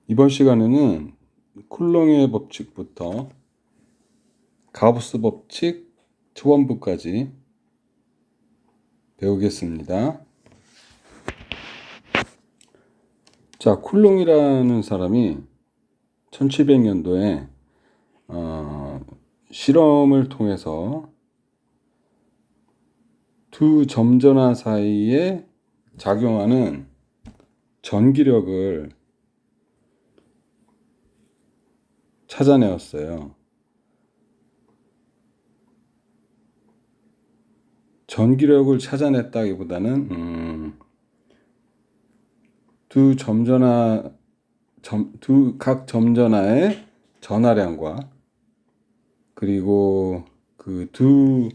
이번 시간에는 쿨롱의 법칙부터 가우스 법칙 초반부까지 배우겠습니다. 자, 쿨롱이라는 사람이 1700년도에 실험을 통해서 두 점전화 사이에 작용하는 전기력을 찾아내었어요. 전기력을 찾아냈다기보다는 각 점전화의 전하량과 그리고 그 두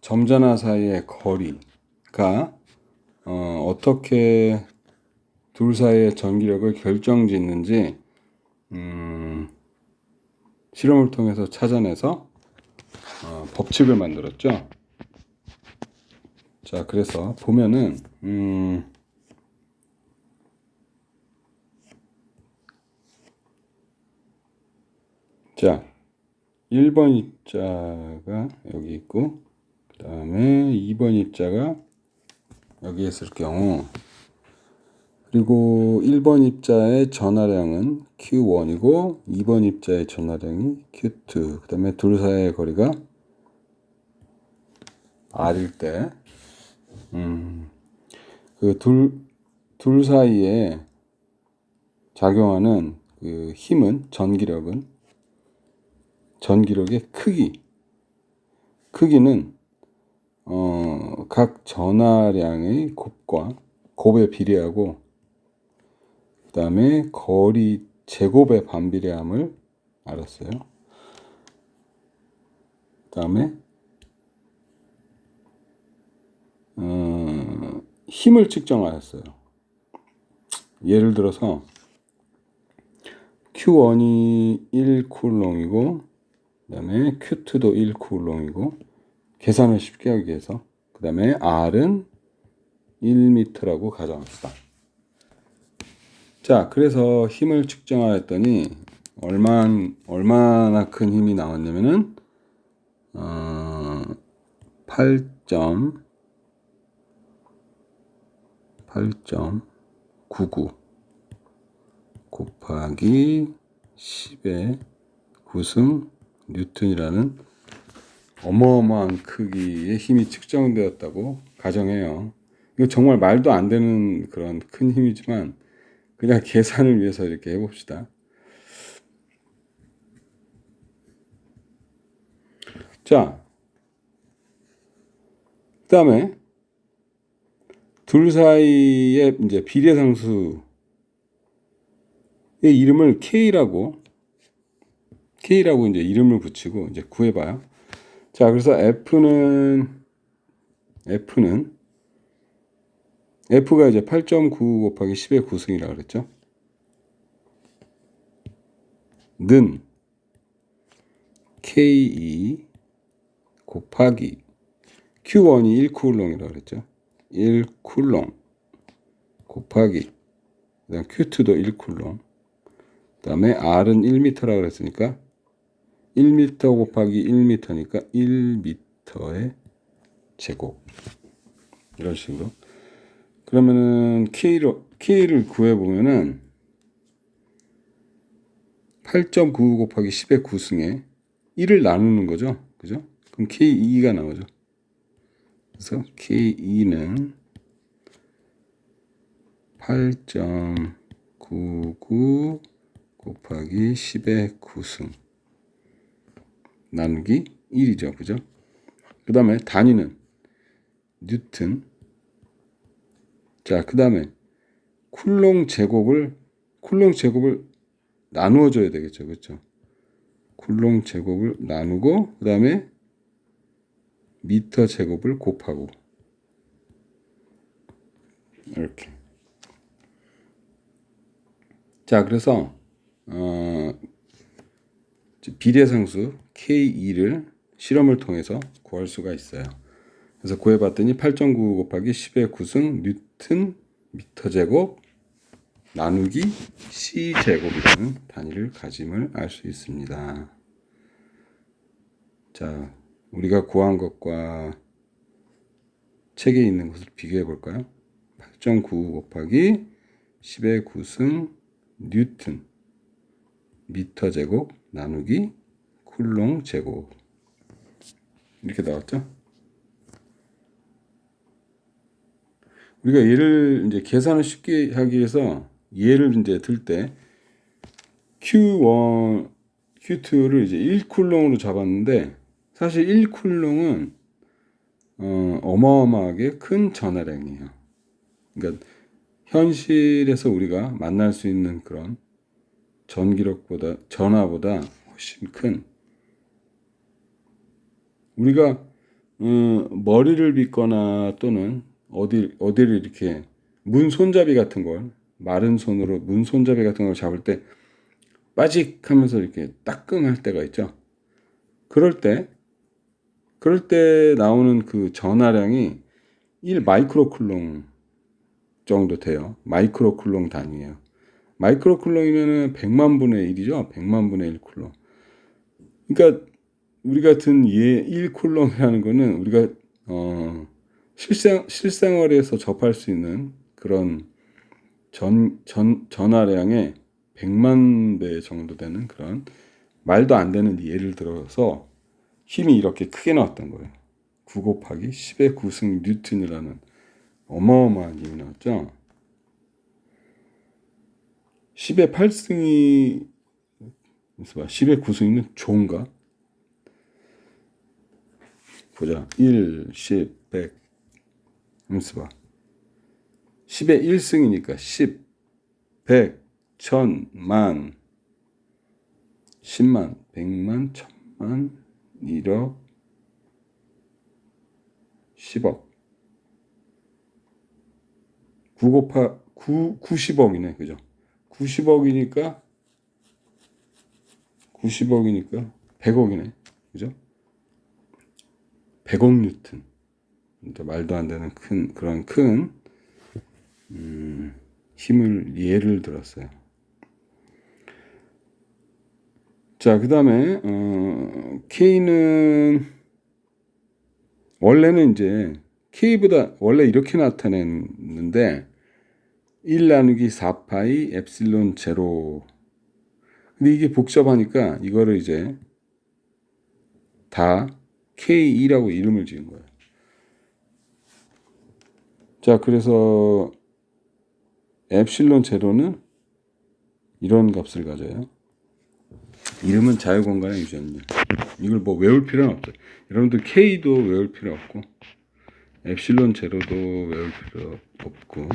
점전화 사이의 거리가 어떻게 둘 사이의 전기력을 결정짓는지 실험을 통해서 찾아내서 법칙을 만들었죠. 자, 그래서 보면은 자, 1번 입자가 여기 있고 그 다음에 2번 입자가 여기 있을 경우, 그리고 1번 입자의 전하량은 Q1이고 2번 입자의 전하량이 Q2, 그 다음에 둘 사이의 거리가 R일 때 그 둘 사이에 작용하는 그 힘은, 전기력의 크기는 각 전하량의 곱에 비례하고 그 다음에 거리 제곱의 반비례함을 알았어요. 그 다음에 힘을 측정하였어요. 예를 들어서 Q1이 1쿨롱이고 그 다음에 Q2도 1쿨롱이고 계산을 쉽게 하기 위해서 그 다음에 R은 1m라고 가정합시다. 자, 그래서 힘을 측정하였더니 얼마나 큰 힘이 나왔냐면은 8.99 곱하기 10의 9승 뉴턴이라는 어마어마한 크기의 힘이 측정되었다고 가정해요. 이거 정말 말도 안 되는 그런 큰 힘이지만 그냥 계산을 위해서 이렇게 해봅시다. 자, 그 다음에 둘 사이의 이제 비례상수의 이름을 K라고 이제 이름을 붙이고 이제 구해봐요. 자, 그래서 F가 이제 8.9 곱하기 10의 9승이라고 그랬죠. 는 K2 곱하기 Q1이 1쿨롱이라고 그랬죠. 1쿨롱 곱하기 그다음 Q2도 1쿨롱, 그 다음에 R은 1m라고 그랬으니까 1m 곱하기 1m니까 1m의 제곱, 이런 식으로. 그러면은 K를 구해보면은 8.9 곱하기 10의 9승에 1을 나누는 거죠. 그죠? 그럼 K2가 나오죠. 그래서 K2는 8.99 곱하기 10의 9승 나누기 1이죠. 그죠? 그 다음에 단위는 뉴턴. 자, 그 다음에 쿨롱 제곱을 나누어 줘야 되겠죠. 그렇죠? 쿨롱 제곱을 나누고 그 다음에 미터 제곱을 곱하고 이렇게. 자, 그래서 비례상수 K2를 실험을 통해서 구할 수가 있어요. 그래서 구해봤더니 8.9 곱하기 10의 9승 뉴턴 미터 제곱 나누기 C제곱이라는 단위를 가짐을 알 수 있습니다. 자, 우리가 구한 것과 책에 있는 것을 비교해 볼까요? 8.9 곱하기 10의 9승 뉴턴 미터 제곱 나누기 쿨롱 제곱 이렇게 나왔죠? 우리가 얘를 이제 계산을 쉽게 하기 위해서 얘를 이제 들 때 Q1, Q2를 이제 1쿨롱으로 잡았는데 사실 1쿨롱은 어마어마하게 큰 전하량이에요. 그러니까 현실에서 우리가 만날 수 있는 그런 전기력보다 전하보다 훨씬 큰 우리가 머리를 빗거나 또는 어디를 이렇게 문 손잡이 같은 걸 마른 손으로 문 손잡이 같은 걸 잡을 때 빠직하면서 이렇게 따끔할 때가 있죠. 그럴 때 나오는 그 전하량이 1 마이크로쿨롱 정도 돼요. 마이크로쿨롱 단위예요. 마이크로쿨롱이면은 100만 분의 1이죠. 100만 분의 1 쿨롱. 그러니까 우리 같은 1쿨롱이라는 거는 우리가 실생활에서 접할 수 있는 그런 전하량의 100만 배 정도 되는 그런 말도 안 되는 예를 들어서 힘이 이렇게 크게 나왔던 거예요. 9 곱하기 10의 9승 뉴턴이라는 어마어마한 힘이 나왔죠. 10의 8승이 10의 9승이면 좋은가? 보자. 1, 10, 100 하면서 봐. 10의 1승이니까 10, 100, 1000, 만 10만, 100만, 1000만, 1억, 10억 9 곱하 90억이네. 그죠? 90억이니까 100억이네. 그죠? 100억 뉴턴. 말도 안 되는 그런 큰 힘을 예를 들었어요. 자, 그 다음에 K는 원래는 이제 K보다 원래 이렇게 나타냈는데 1 나누기 4파이 엡실론 제로. 근데 이게 복잡하니까 이거를 이제 다 K2라고 이름을 지은 거예요. 자, 그래서 엡실론 제로는 이런 값을 가져요. 이름은 자유공간의 유전율. 이걸 뭐 외울 필요는 없어요. 여러분들 K도 외울 필요 없고 엡실론 제로도 외울 필요 없고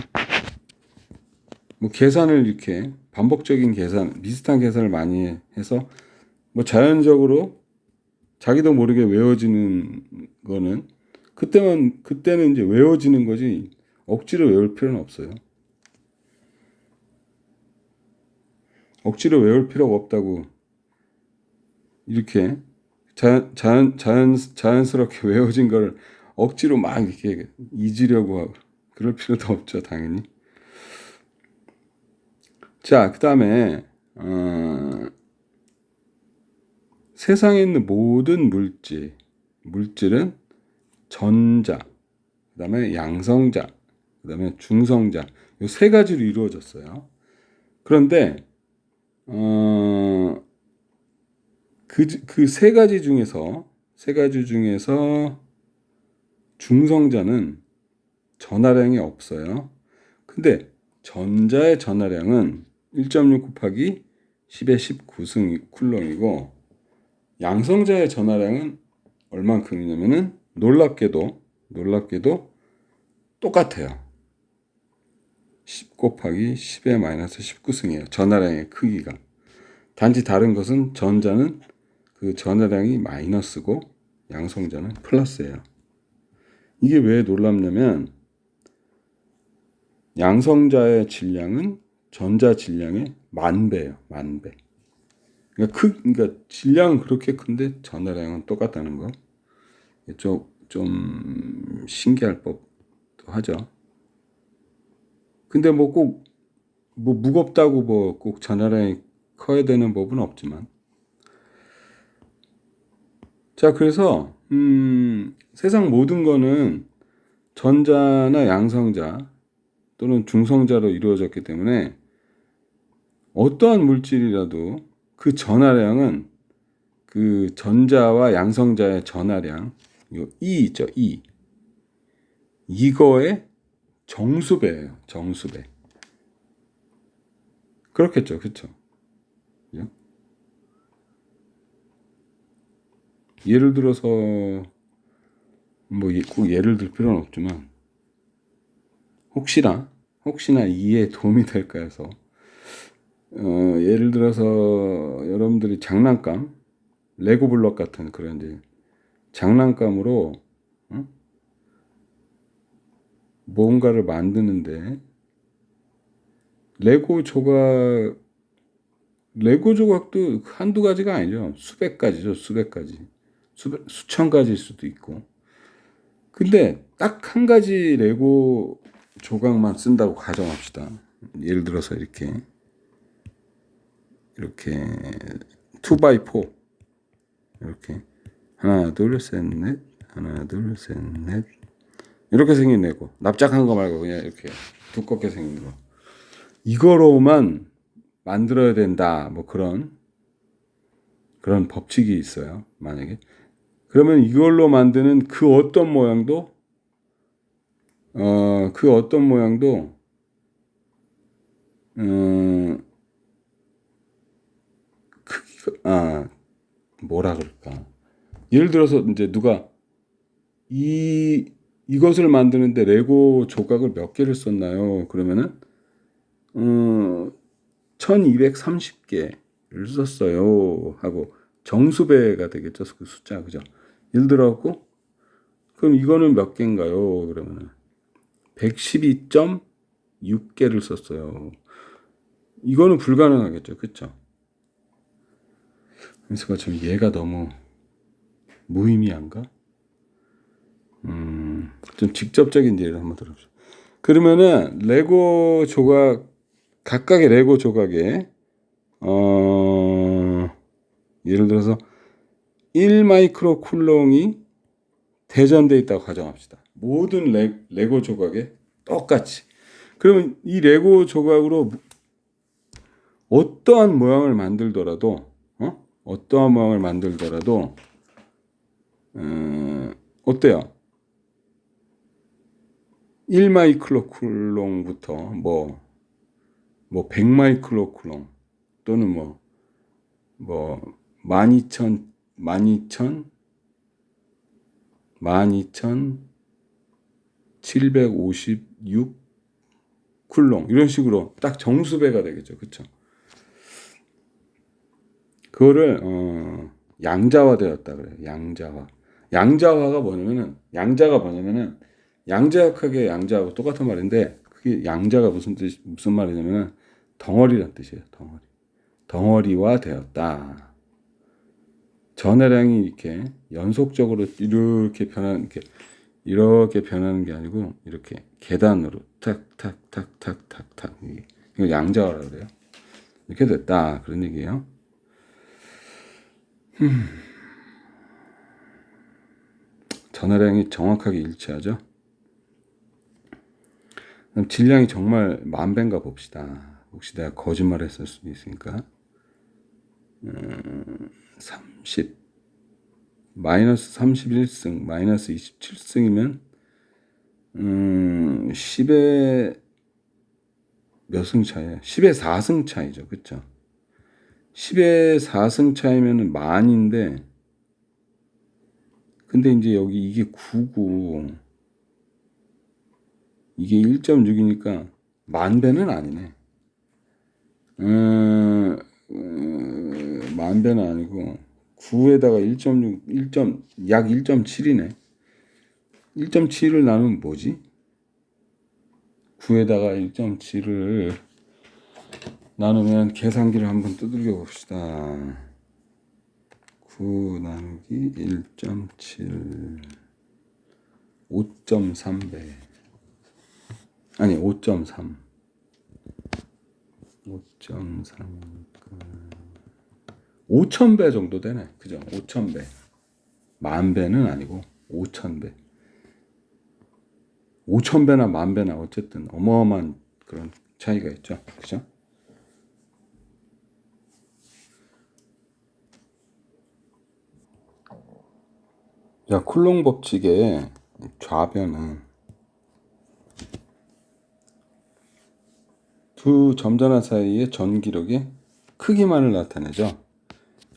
뭐 계산을 이렇게 반복적인 계산, 비슷한 계산을 많이 해서 뭐 자연적으로 자기도 모르게 외워지는 거는 그때는 이제 외워지는 거지 억지로 외울 필요는 없어요. 억지로 외울 필요가 없다고 이렇게 자연스럽게 외워진 걸 억지로 막 이렇게 잊으려고 하고 그럴 필요도 없죠, 당연히. 자, 그 다음에 세상에 있는 모든 물질은 전자, 그 다음에 양성자, 그 다음에 중성자 이 세 가지로 이루어졌어요. 그런데 그 세 가지 중에서 중성자는 전하량이 없어요. 근데 전자의 전하량은 1.6 곱하기 10의 19승 쿨롱이고 양성자의 전하량은 얼만큼이냐면은 놀랍게도 똑같아요. 10 곱하기 10의 마이너스 19승이에요. 전하량의 크기가. 단지 다른 것은 전자는 그 전하량이 마이너스고 양성자는 플러스예요. 이게 왜 놀랍냐면 양성자의 질량은 전자 질량의 10,000배예요. 10,000배. 그러니까 질량은 그렇게 큰데 전하량은 똑같다는 거. 좀 신기할 법도 하죠. 근데 뭐 꼭 뭐 무겁다고 뭐 꼭 전하량이 커야 되는 법은 없지만. 자, 그래서 세상 모든 거는 전자나 양성자 또는 중성자로 이루어졌기 때문에 어떠한 물질이라도 그 전하량은 그 전자와 양성자의 전하량, 요 E 있죠, E. 이거의 정수배예요, 정수배. 그렇겠죠, 그렇죠? 예를 들어서 뭐 꼭 예를 들 필요는 없지만 혹시나 이해에 도움이 될까 해서 예를 들어서 여러분들이 장난감, 레고 블럭 같은 그런 이제 장난감으로 뭔가를 만드는데 레고 조각 레고 조각도 한두 가지가 아니죠. 수백 가지죠. 수백 가지. 수천 가지일 수도 있고. 근데 딱 한 가지 레고 조각만 쓴다고 가정합시다. 예를 들어서 이렇게 2x4 이렇게 하나 둘 셋 넷 하나 둘 셋 넷 이렇게 생긴 레고 납작한 거 말고 그냥 이렇게 두껍게 생긴 거 이거로만 만들어야 된다 뭐 그런 법칙이 있어요. 만약에 그러면 이걸로 만드는 그 어떤 모양도 크기가 뭐라 그럴까? 예를 들어서 이제 누가 이것을 만드는데 레고 조각을 몇 개를 썼나요? 그러면은 1230개를 썼어요 하고 정수배가 되겠죠. 그 숫자 그죠? 예를 들어갖고 그럼 이거는 몇 개인가요? 그러면은 112.6개를 썼어요. 이거는 불가능하겠죠. 그쵸? 그래서 좀 얘가 너무 무의미한가? 좀 직접적인 예를 한번 들어보죠. 그러면은 레고 조각 각각의 레고 조각에 예를 들어서 1 마이크로 쿨롱이 대전돼 있다고 가정합시다. 모든 레고 조각에 똑같이. 그러면 이 레고 조각으로 어떠한 모양을 만들더라도 어떠한 모양을 만들더라도 어때요? 1 마이크로 쿨롱부터 뭐 100 마이크로 쿨롱 또는 뭐 12,756 쿨롱 이런 식으로 딱 정수배가 되겠죠. 그렇죠? 그거를 양자화되었다 그래요. 양자화가 뭐냐면은 양자역학의 양자하고 똑같은 말인데 그게 양자가 무슨 말이냐면은 덩어리란 뜻이에요. 덩어리화 되었다. 전해량이 이렇게 연속적으로 이렇게 변하는 게 아니고 이렇게 계단으로 탁탁탁탁탁탁 이거 양자화라고 그래요. 이렇게 됐다 그런 얘기예요. 전해량이 정확하게 일치하죠. 그럼 질량이 정말 10,000배인가 봅시다. 혹시 내가 거짓말했을 수도 있으니까 마이너스 31승 마이너스 27승이면 10의 몇 승 차이에요? 10의 4승 차이죠. 그쵸? 10의 4승 차이면 만인데 근데 이제 여기 이게 9고 이게 1.6이니까 10,000배는 아니네. 10,000배는 아니고 9에다가 1.6, 약 1.7이네. 1.7을 나누면 뭐지? 9에다가 1.7을 나누면 계산기를 한번 두들겨 봅시다. 9 나누기 1.7 5.3배 아니 5.3 5.3 5,000배 정도 되네. 그죠? 5,000배. 10,000배는 아니고 5,000배. 5,000배나 10,000배나 어쨌든 어마어마한 그런 차이가 있죠. 그죠? 자, 쿨롱 법칙의 좌변은 두 점전화 사이의 전기력의 크기만을 나타내죠.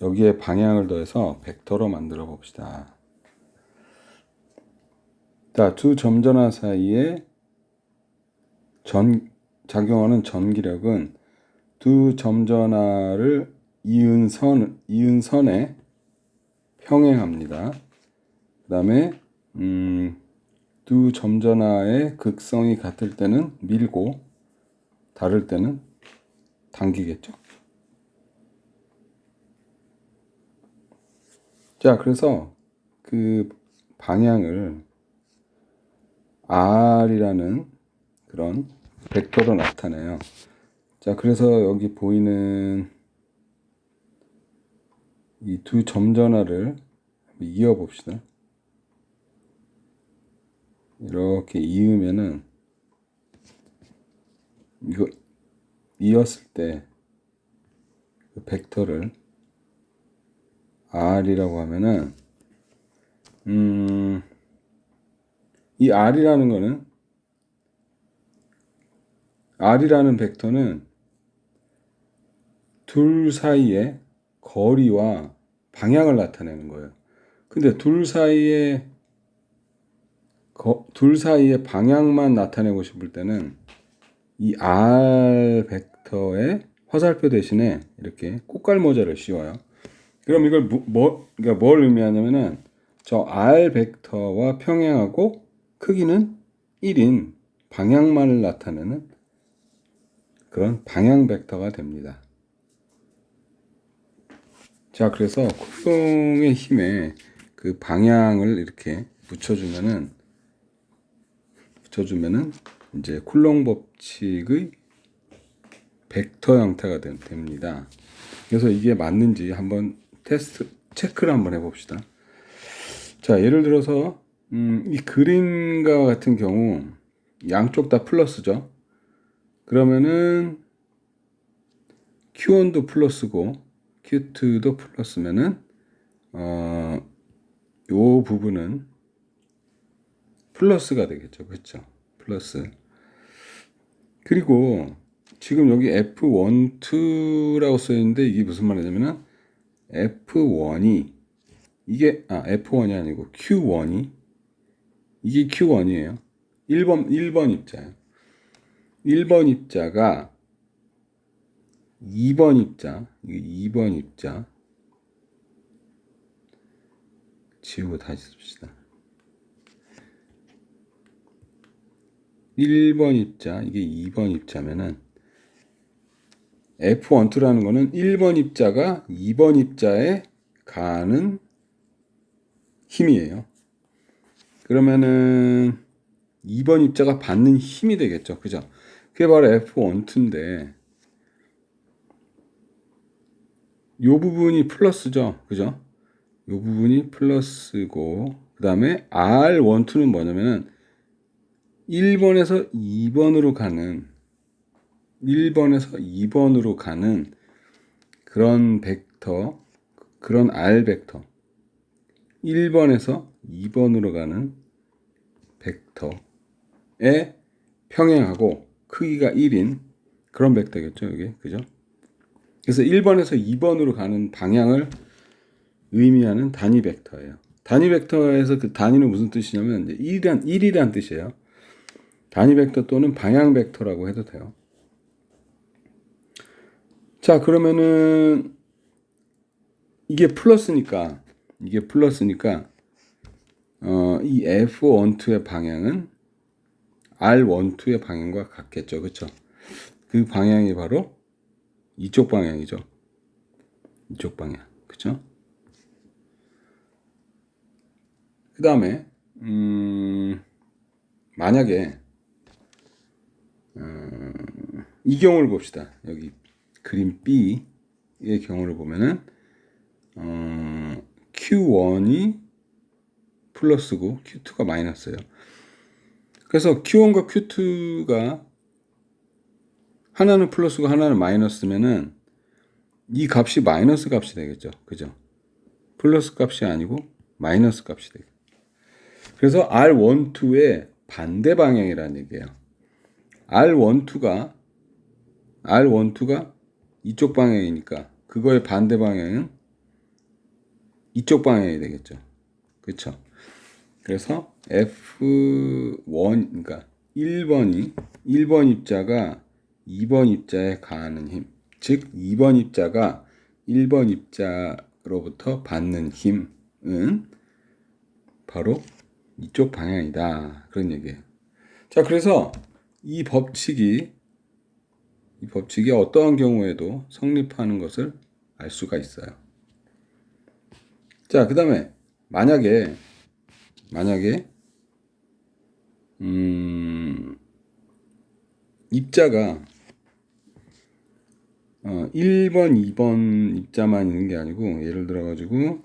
여기에 방향을 더해서 벡터로 만들어 봅시다. 자, 두 점전화 사이에 작용하는 전기력은 두 점전화를 이은 선에 평행합니다. 그 다음에 두 점전화의 극성이 같을 때는 밀고 다를 때는 당기겠죠. 자, 그래서 그 방향을 R이라는 그런 벡터로 나타내요. 자, 그래서 여기 보이는 이 두 점전화를 이어 봅시다. 이렇게 이으면은 이거 이었을 때 그 벡터를 R이라고 하면은 이 R이라는 벡터는 둘 사이의 거리와 방향을 나타내는 거예요. 근데 둘 사이의 방향만 나타내고 싶을 때는 이 R 벡터의 화살표 대신에 이렇게 꽃갈모자를 씌워요. 그럼 이걸 그러니까 뭘 의미하냐면은 저 R 벡터와 평행하고 크기는 1인 방향만을 나타내는 그런 방향 벡터가 됩니다. 자, 그래서 쿨롱의 힘에 그 방향을 이렇게 붙여주면은 이제 쿨롱 법칙의 벡터 형태가 됩니다. 그래서 이게 맞는지 한번 체크를 한번 해봅시다. 자, 예를 들어서 이 그림과 같은 경우 양쪽 다 플러스죠. 그러면은 Q1도 플러스고 Q2도 플러스면은 요 부분은 플러스가 되겠죠. 그렇죠? 플러스. 그리고 지금 여기 F1, 2라고 써 있는데 이게 무슨 말이냐면은 F1이 F1이 아니고 Q1이 이게 Q1이에요. 1번 입자예요. 1번 입자가 2번 입자, 이게 2번 입자 지우고 다시 씁시다. 1번 입자, 이게 2번 입자면은 F12라는 거는 1번 입자가 2번 입자에 가하는 힘이에요. 그러면은 2번 입자가 받는 힘이 되겠죠. 그죠? 그게 바로 F12인데 요 부분이 플러스죠. 그죠? 요 부분이 플러스고 그 다음에 R12는 뭐냐면은 1번에서 2번으로 가는 그런 벡터, 그런 R 벡터 1번에서 2번으로 가는 벡터에 평행하고 크기가 1인 그런 벡터겠죠. 이게 그죠? 그래서 1번에서 2번으로 가는 방향을 의미하는 단위 벡터예요. 단위 벡터에서 그 단위는 무슨 뜻이냐면 이제 1이란 뜻이에요. 단위 벡터 또는 방향 벡터라고 해도 돼요. 자, 그러면은 이게 플러스니까 이 F12의 방향은 R12의 방향과 같겠죠. 그렇죠? 그 방향이 바로 이쪽 방향이죠. 이쪽 방향. 그렇죠? 그 다음에 만약에 이 경우를 봅시다. 여기 그림 B의 경우를 보면은 Q1이 플러스고 Q2가 마이너스예요. 그래서 Q1과 Q2가 하나는 플러스고 하나는 마이너스면은 이 값이 마이너스 값이 되겠죠. 그죠? 플러스 값이 아니고 마이너스 값이 되겠죠. 그래서 R12의 반대 방향이라는 얘기예요. R12가 이쪽 방향이니까 그거의 반대 방향은 이쪽 방향이 되겠죠. 그렇죠? 그래서 F1 그러니까 1번 입자가 2번 입자에 가하는 힘, 즉 2번 입자가 1번 입자로부터 받는 힘은 바로 이쪽 방향이다. 그런 얘기예요. 자, 그래서 이 법칙이 어떠한 경우에도 성립하는 것을 알 수가 있어요. 자, 그 다음에 만약에 입자가 1번, 2번 입자만 있는 게 아니고 예를 들어 가지고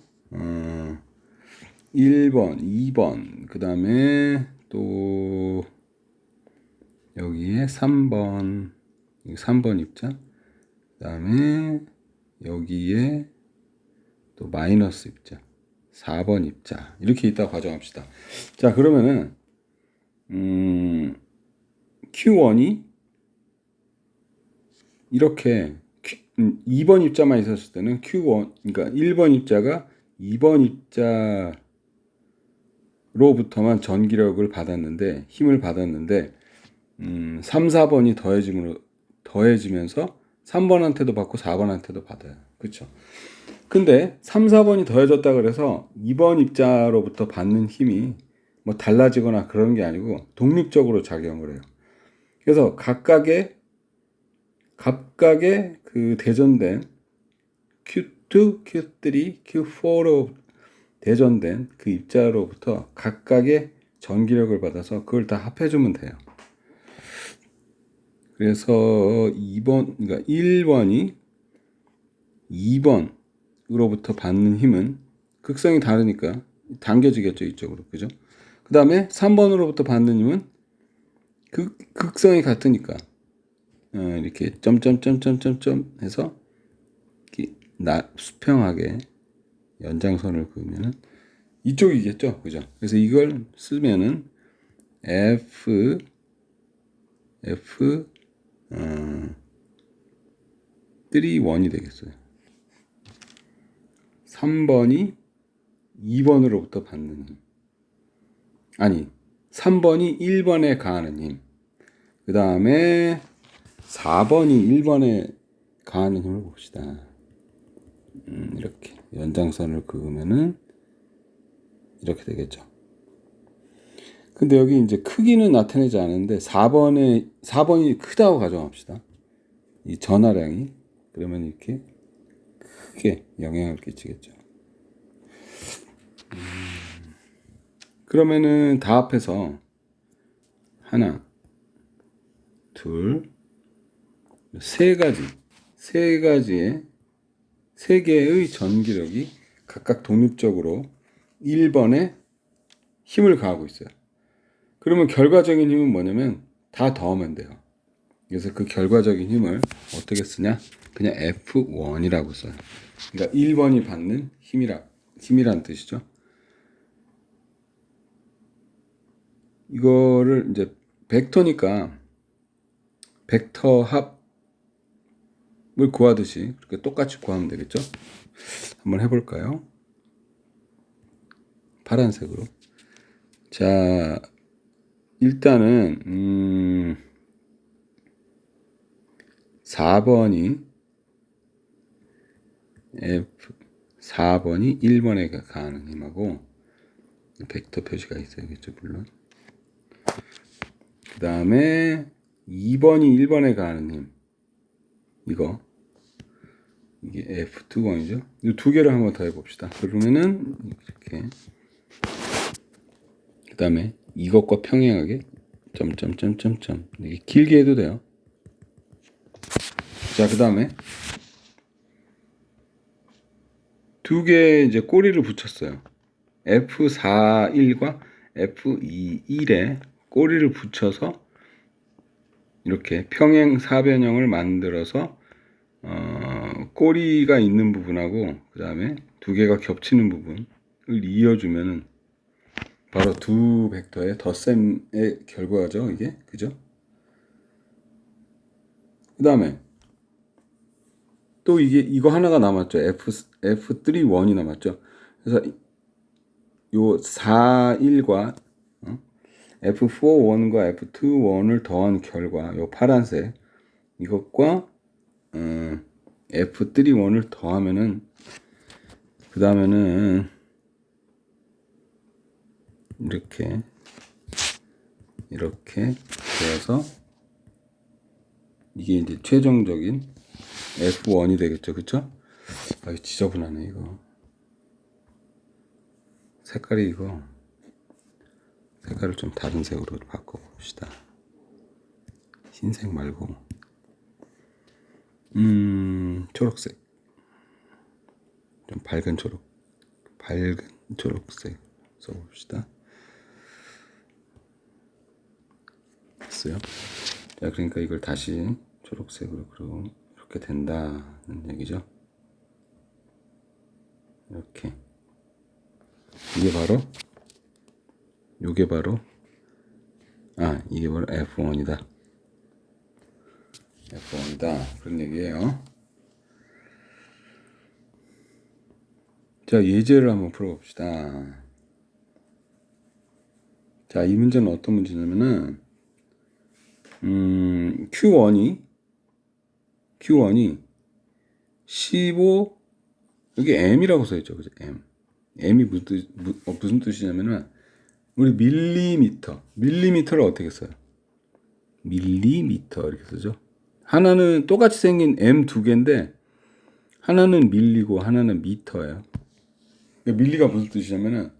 1번, 2번 그 다음에 또 여기에 3번 입자 그 다음에 여기에 또 마이너스 입자 4번 입자 이렇게 있다고 가정합시다. 자, 그러면은 Q1이 이렇게 2번 입자만 있었을 때는 Q1 그러니까 1번 입자가 2번 입자로부터만 전기력을 받았는데 힘을 받았는데 3, 4번이 더해지면서 3번한테도 받고 4번한테도 받아요. 그렇죠? 근데 3, 4번이 더해졌다 그래서 2번 입자로부터 받는 힘이 뭐 달라지거나 그런 게 아니고 독립적으로 작용을 해요. 그래서 각각의 그 대전된 Q2, Q3, Q4로 대전된 그 입자로부터 각각의 전기력을 받아서 그걸 다 합해주면 돼요. 그래서 2번, 그러니까 1번이 2번으로부터 받는 힘은 극성이 다르니까 당겨지겠죠, 이쪽으로. 그죠? 그 다음에 3번으로부터 받는 힘은 극성이 같으니까 이렇게 점점점점점점 해서 수평하게 연장선을 그으면은 이쪽이겠죠, 그죠? 그래서 이걸 쓰면은 F 3,1이 되겠어요. 3번이 2번으로부터 받는 힘. 아니, 3번이 1번에 가하는 힘. 그 다음에 4번이 1번에 가하는 힘을 봅시다. 이렇게 연장선을 그으면은 이렇게 되겠죠. 근데 여기 이제 크기는 나타내지 않는데 4번이 크다고 가정합시다. 이 전하량이 그러면 이렇게 크게 영향을 끼치겠죠. 그러면은 다 합해서 하나, 둘, 세 개의 전기력이 각각 독립적으로 1번에 힘을 가하고 있어요. 그러면 결과적인 힘은 뭐냐면 다 더하면 돼요. 그래서 그 결과적인 힘을 어떻게 쓰냐? 그냥 F1이라고 써요. 그러니까 1번이 받는 힘이란 뜻이죠. 이거를 이제 벡터니까 벡터 합을 구하듯이 그렇게 똑같이 구하면 되겠죠? 한번 해볼까요? 파란색으로. 자, 일단은 4번이 1번에 가하는 힘하고 벡터 표시가 있어야겠죠, 물론. 그 다음에 2번이 1번에 가하는 힘. 이게 F2번이죠. 이 두 개를 한번 더 해봅시다. 그러면은 이렇게. 그 다음에 이것과 평행하게 점점점점점 이렇게 길게 해도 돼요. 자, 그 다음에 두 개 이제 꼬리를 붙였어요. F41과 F21에 꼬리를 붙여서 이렇게 평행 사변형을 만들어서 꼬리가 있는 부분하고 그 다음에 두 개가 겹치는 부분을 이어주면은 바로 두 벡터의 덧셈의 결과죠, 이게. 그죠? 그 다음에 또 이거 하나가 남았죠. F31이 남았죠. 그래서 요 41과 F41과 F21을 더한 결과 요 파란색 이것과 F31을 더하면은 그 다음에는 이렇게 되어서 이게 이제 최종적인 F1이 되겠죠. 그쵸? 아, 이거 지저분하네 이거. 색깔을 좀 다른 색으로 바꿔봅시다. 흰색 말고 초록색, 좀 밝은 초록색 써봅시다. 됐어요. 자, 그러니까 이걸 다시 초록색으로 이렇게 된다는 얘기죠. 이렇게 이게 바로 이게 바로 F1이다. 그런 얘기예요. 자, 예제를 한번 풀어봅시다. 자, 이 문제는 어떤 문제냐면은 Q1이 15 여기 M이라고 써있죠. 그죠? M이 무슨 뜻이냐면은 우리 밀리미터를 어떻게 써요? 밀리미터 이렇게 쓰죠. 하나는 똑같이 생긴 M 두 개인데 하나는 밀리고 하나는 미터예요. 그러니까 밀리가 무슨 뜻이냐면은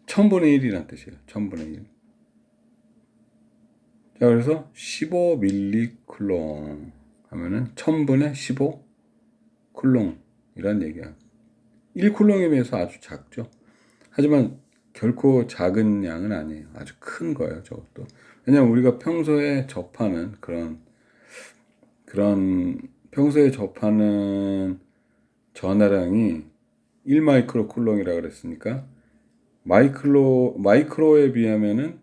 1000분의 1이란 뜻이에요. 1000분의 1. 자, 그래서 15밀리쿨롱 하면은 1000분의 15 쿨롱이란 얘기야. 1쿨롱에 비해서 아주 작죠. 하지만 결코 작은 양은 아니에요. 아주 큰 거예요, 저것도. 왜냐면 우리가 평소에 접하는 평소에 접하는 전하량이 1마이크로 쿨롱이라 그랬으니까 마이크로에 비하면은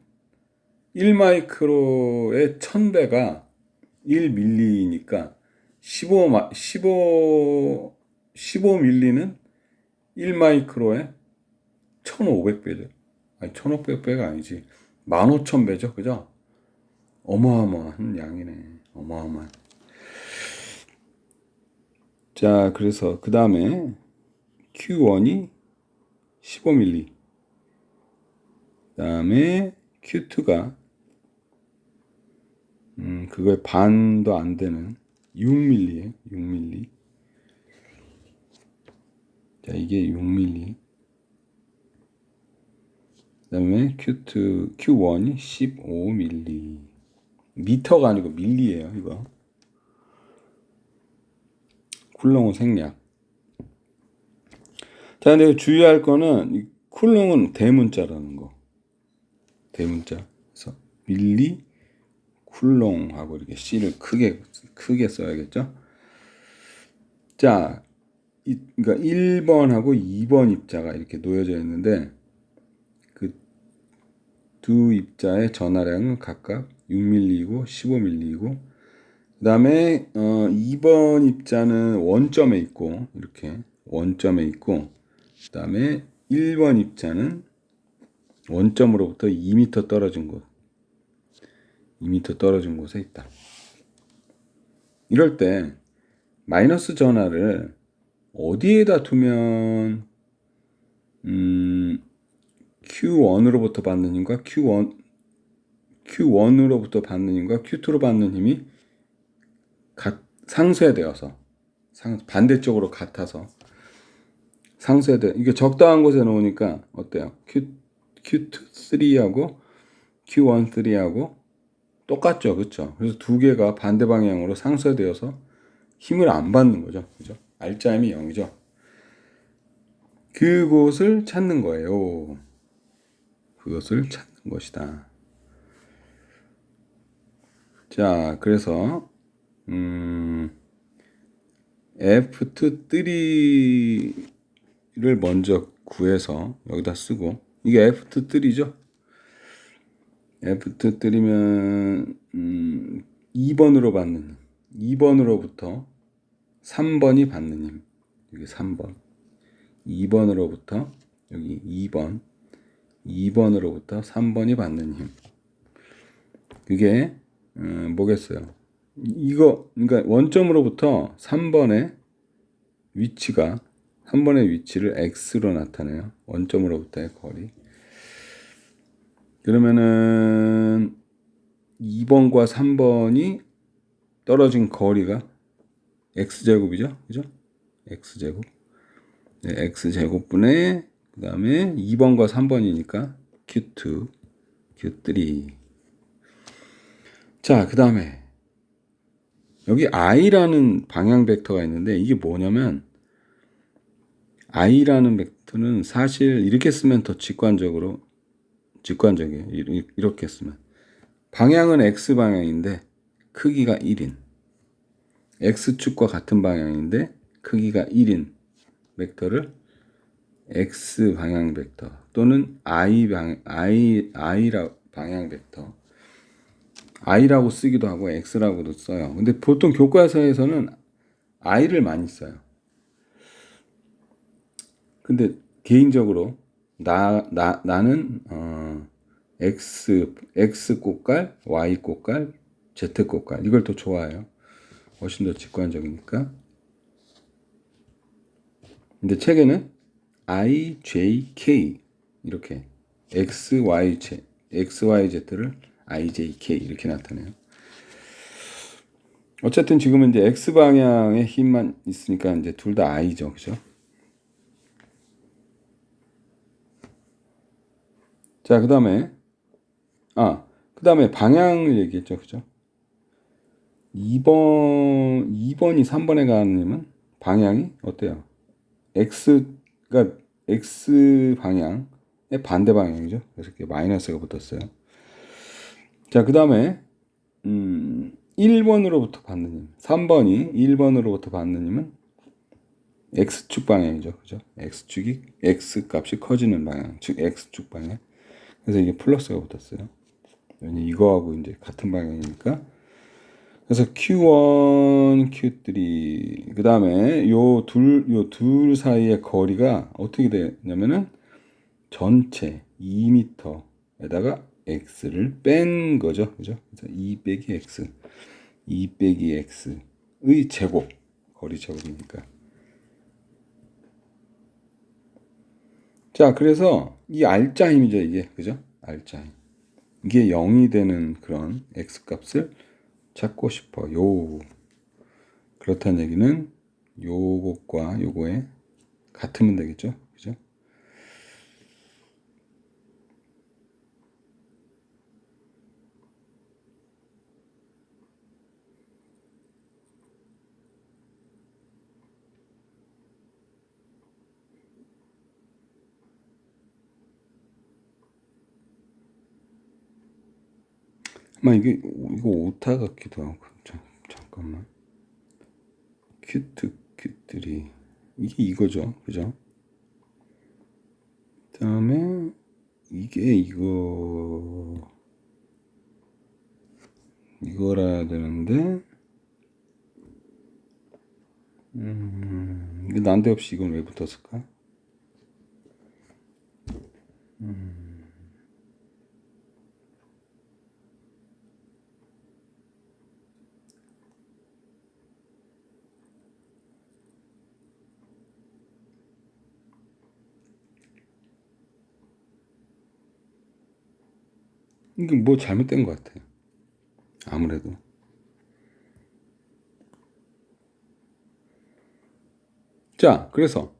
1마이크로의 1000배가 1밀리니까 15밀리는 1마이크로의 1500배죠. 아니, 1500배가 아니지. 15,000배죠. 그죠? 어마어마한 양이네. 어마어마한. 자, 그래서 그 다음에 Q1이 15밀리. 그 다음에 Q2가 그거의 반도 안 되는 6밀리에 6밀리. 자, 이게 6밀리. 그 다음에 Q1이 15밀리. 미터가 아니고 밀리예요, 이거. 쿨롱은 생략. 자, 근데 주의할 거는 이 쿨롱은 대문자라는 거. 대문자. 그래서 밀리 쿨롱하고 이렇게 C를 크게 써야겠죠. 자, 그러니까 1번하고 2번 입자가 이렇게 놓여져 있는데 그 두 입자의 전하량은 각각 6밀리이고 15밀리이고 그 다음에 2번 입자는 원점에 있고 이렇게 원점에 있고 그 다음에 1번 입자는 원점으로부터 2m 떨어진 곳에 있다. 이럴 때 마이너스 전하를 어디에다 두면 Q1으로부터 받는 힘과 Q1으로부터 받는 힘과 Q2로 받는 힘이 상쇄되어서 반대쪽으로 같아서 이게 적당한 곳에 놓으니까 어때요? Q2, 3하고 Q1, 3하고 똑같죠, 그렇죠? 그래서 두 개가 반대 방향으로 상쇄되어서 힘을 안 받는 거죠, 그죠? 알짜임이 0이죠. 그곳을 찾는 거예요. 그것을 찾는 것이다. 자, 그래서 F2,3를 먼저 구해서 여기다 쓰고, 이게 F2,3죠? F2,3면 2번으로 받는 힘, 2번으로부터 3번이 받는 힘, 여기 3번, 2번으로부터 여기 2번, 2번으로부터 3번이 받는 힘. 그게 뭐겠어요? 이거 그러니까 원점으로부터 3번의 위치가 3번의 위치를 x로 나타내요. 원점으로부터의 거리. 그러면은 2번과 3번이 떨어진 거리가 x제곱이죠. 그죠? x제곱. 네, x제곱분의 그다음에 2번과 3번이니까 q2, q3. 자, 그다음에 여기 i라는 방향 벡터가 있는데 이게 뭐냐면 i라는 벡터는 사실 이렇게 쓰면 더 직관적이에요. 이렇게 쓰면 방향은 x 방향인데 크기가 1인 x축과 같은 방향인데 크기가 1인 벡터를 x 방향 벡터 또는 i라 방향 벡터 i라고 쓰기도 하고 x라고도 써요. 근데 보통 교과서에서는 i를 많이 써요. 근데 개인적으로 나는 x 꽃갈, y 꽃갈, z 꽃갈 이걸 더 좋아해요. 훨씬 더 직관적이니까. 근데 책에는 I, J, K 이렇게 X, Y, Z를 I, J, K 이렇게 나타내요. 어쨌든 지금은 이제 X 방향의 힘만 있으니까 이제 둘 다 I죠, 그죠? 자, 그다음에 방향을 얘기했죠, 그죠? 2번이 3번에 가는 힘은 방향이 어때요? X가 X 방향의 반대 방향이죠. 그래서 이렇게 마이너스가 붙었어요. 자, 그 다음에 1번으로부터 받는 힘, 3번이 1번으로부터 받는 힘은 X축 방향이죠. 그죠? X축이 X 값이 커지는 방향, 즉 X축 방향. 그래서 이게 플러스가 붙었어요. 왜냐 이거하고 이제 같은 방향이니까. 그래서 Q1, Q3. 그 다음에 요 둘 사이의 거리가 어떻게 되냐면은 전체 2m에다가 x를 뺀 거죠. 그죠? 그래서 2 빼기 x. 2 빼기 x의 제곱. 거리 제곱이니까. 자, 그래서 이 알짜 힘이죠, 이게. 그죠? 알짜 힘. 이게 0이 되는 그런 x 값을 찾고 싶어요. 그렇다는 얘기는 요것과 요거에 같으면 되겠죠? 그죠? 아마 이거 오타 같기도 하고. 잠깐만. 큐3 이게 이거죠, 그죠? 그다음에 이게 이거라 되는데 이게 난데없이 이건 왜 붙었을까? 이게 뭐 잘못된 것 같아요. 아무래도. 자, 그래서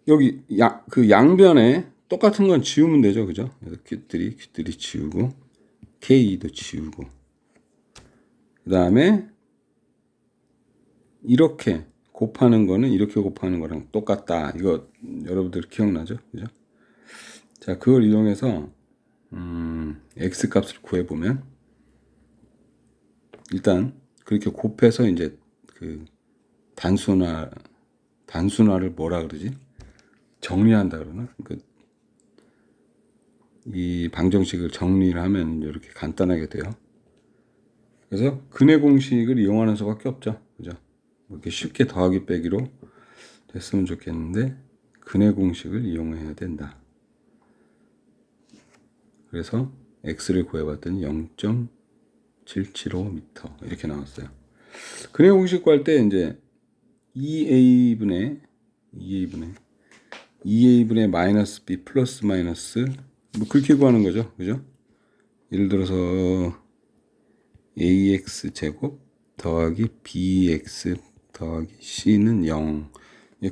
여기 그 양변에 똑같은 건 지우면 되죠, 그죠? 그래서 Q3 지우고 K도 지우고 그 다음에 이렇게 곱하는 거는 이렇게 곱하는 거랑 똑같다. 이거 여러분들 기억나죠? 그죠? 자, 그걸 이용해서 x 값을 구해보면 일단 그렇게 곱해서 이제 그 단순화를 뭐라 그러지? 정리한다 그러나? 이 방정식을 정리를 하면 이렇게 간단하게 돼요. 그래서 근의 공식을 이용하는 수밖에 없죠. 그죠? 이렇게 쉽게 더하기 빼기로 됐으면 좋겠는데 근의 공식을 이용해야 된다. 그래서 x를 구해봤더니 0.775m 이렇게 나왔어요. 근의 공식 구할 때 이제 2a분의 마이너스 b 플러스 마이너스 뭐 그렇게 구하는 거죠. 그죠? 예를 들어서 ax 제곱 더하기 bx 더하기 c는 0.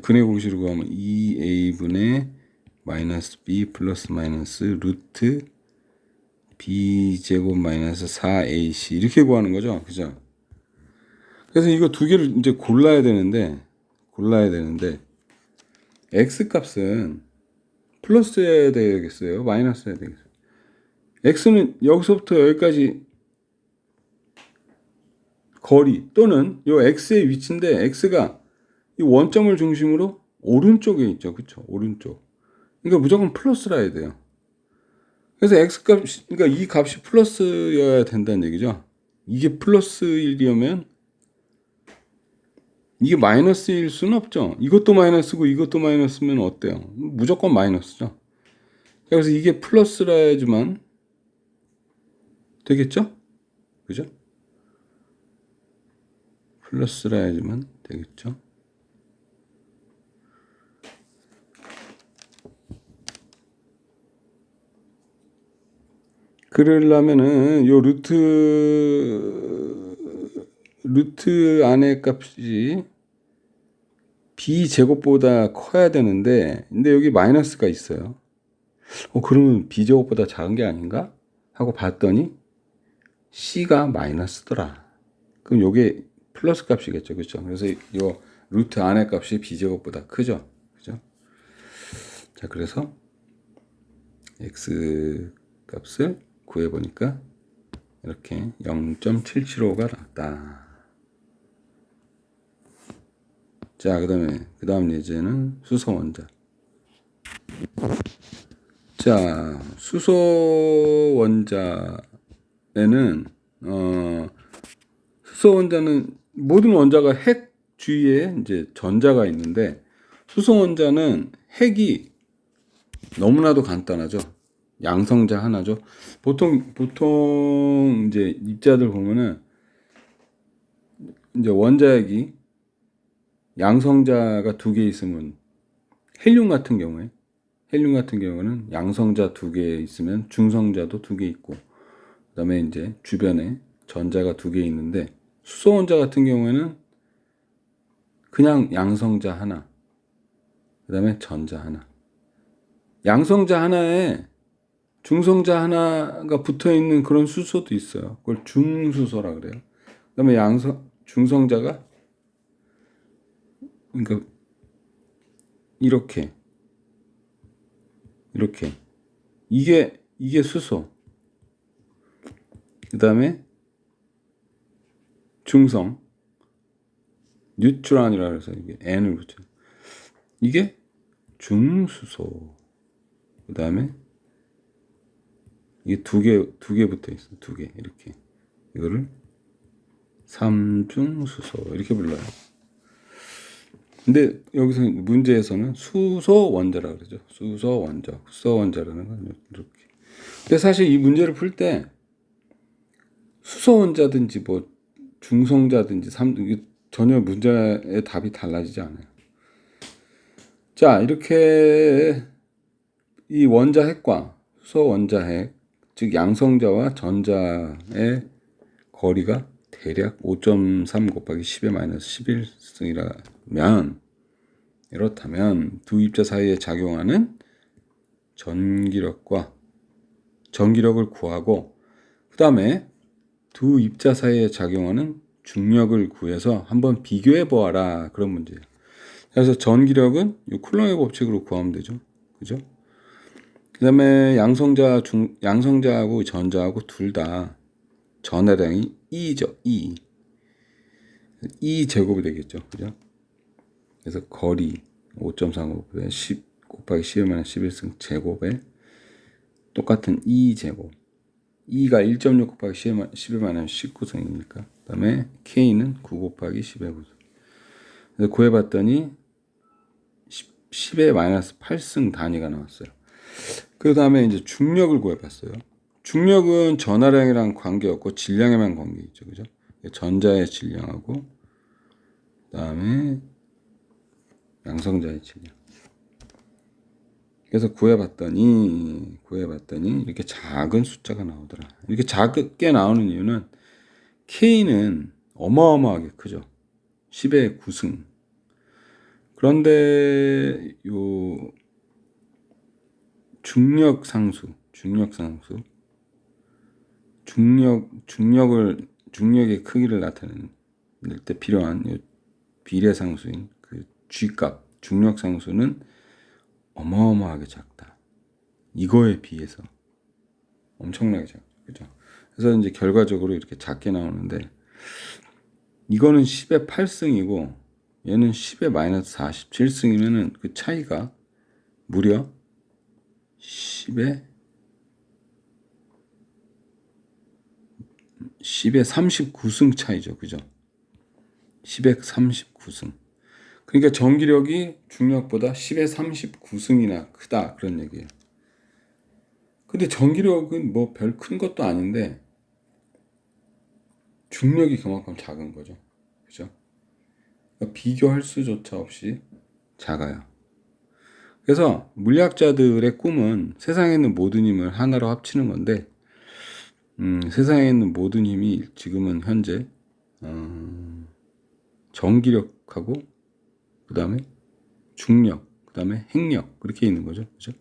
근의 공식으로 구하면 2a분의 마이너스 b 플러스 마이너스 루트 b제곱 마이너스 4ac 이렇게 구하는 거죠. 그죠? 그래서 이거 두 개를 이제 골라야 되는데 x 값은 플러스여야 되겠어요? 마이너스여야 되겠어요? x는 여기서부터 여기까지 거리 또는 요 x의 위치인데 x가 이 원점을 중심으로 오른쪽에 있죠. 그쵸? 오른쪽. 그러니까 무조건 플러스라 해야 돼요. 그래서 x 값, 그러니까 이 값이 플러스여야 된다는 얘기죠. 이게 플러스 1이면 이게 마이너스일 수는 없죠. 이것도 마이너스고 이것도 마이너스면 어때요? 무조건 마이너스죠. 그래서 이게 플러스라 해야지만 되겠죠? 그죠? 플러스라 해야지만 되겠죠? 그러려면은 요 루트 안의 값이 b제곱보다 커야 되는데 근데 여기 마이너스가 있어요. 그러면 b제곱보다 작은 게 아닌가? 하고 봤더니 c가 마이너스더라. 그럼 요게 플러스 값이겠죠. 그렇죠? 그래서 요 루트 안의 값이 b제곱보다 크죠. 그죠? 자, 그래서 x 값을 구해보니까 이렇게 0.775가 나왔다. 자, 그 다음 예제는 수소 원자. 자, 수소 원자에는 수소 원자는 모든 원자가 핵 주위에 이제 전자가 있는데 수소 원자는 핵이 너무나도 간단하죠. 양성자 하나죠. 보통 이제 입자들 보면은 이제 원자핵이 양성자가 두 개 있으면 헬륨 같은 경우는 양성자 두 개 있으면 중성자도 두 개 있고 그다음에 이제 주변에 전자가 두 개 있는데 수소 원자 같은 경우에는 그냥 양성자 하나 그다음에 전자 하나 양성자 하나에 중성자 하나가 붙어 있는 그런 수소도 있어요. 그걸 중수소라 그래요. 그다음에 중성자가 그러니까 이렇게 이게 수소. 그다음에 중성 뉴트론이라 해서 이게 N을 붙여. 이게 중수소. 그다음에 이게 두 개 붙어 있어. 두 개 이렇게. 이거를 삼중수소 이렇게 불러요. 근데 여기서 문제에서는 수소 원자라 그러죠. 수소 원자라는 건 이렇게. 근데 사실 이 문제를 풀 때 수소 원자든지 뭐 중성자든지 이게 전혀 문제의 답이 달라지지 않아요. 자, 이렇게 이 원자핵과 수소 원자핵, 즉 양성자와 전자의 거리가 대략 5.3 곱하기 10의 마이너스 11승이라면 이렇다면 두 입자 사이에 작용하는 전기력을 구하고 그 다음에 두 입자 사이에 작용하는 중력을 구해서 한번 비교해 보아라. 그런 문제예요. 그래서 전기력은 이 쿨럼의 법칙으로 구하면 되죠. 그죠? 그 다음에 양성자하고 전자하고 둘 다 전하량이 E죠. E 제곱이 되겠죠. 그죠? 그래서 거리 5.35배 10 곱하기 10-11승 제곱에 똑같은 E 제곱. E가 1.6 곱하기 10-19승이니까. 그 다음에 K는 9 곱하기 10의 9승. 그래서 구해봤더니 10-8승 단위가 나왔어요. 그 다음에 이제 중력을 구해봤어요. 중력은 전하량이랑 관계없고 질량에만 관계 있죠. 그죠? 전자의 질량하고 그 다음에 양성자의 질량. 그래서 구해봤더니 이렇게 작은 숫자가 나오더라. 이렇게 작게 나오는 이유는 K는 어마어마하게 크죠. 10의 9승. 그런데 요 중력의 크기를 나타낼 때 필요한 요 비례상수인 그 G값, 중력상수는 어마어마하게 작다. 이거에 비해서 엄청나게 작죠. 그죠? 그래서 이제 결과적으로 이렇게 작게 나오는데 이거는 10의 8승이고 얘는 10의 -47승이면은 그 차이가 무려 10의 39승 차이죠. 그죠? 10의 39승. 그러니까 전기력이 중력보다 10의 39승이나 크다. 그런 얘기예요. 근데 전기력은 뭐 별 큰 것도 아닌데 중력이 그만큼 작은 거죠. 그죠? 그러니까 비교할 수조차 없이 작아요. 그래서 물리학자들의 꿈은 세상에 있는 모든 힘을 하나로 합치는 건데 세상에 있는 모든 힘이 지금은 현재 전기력하고 그 다음에 중력, 그 다음에 핵력 그렇게 있는 거죠. 그죠?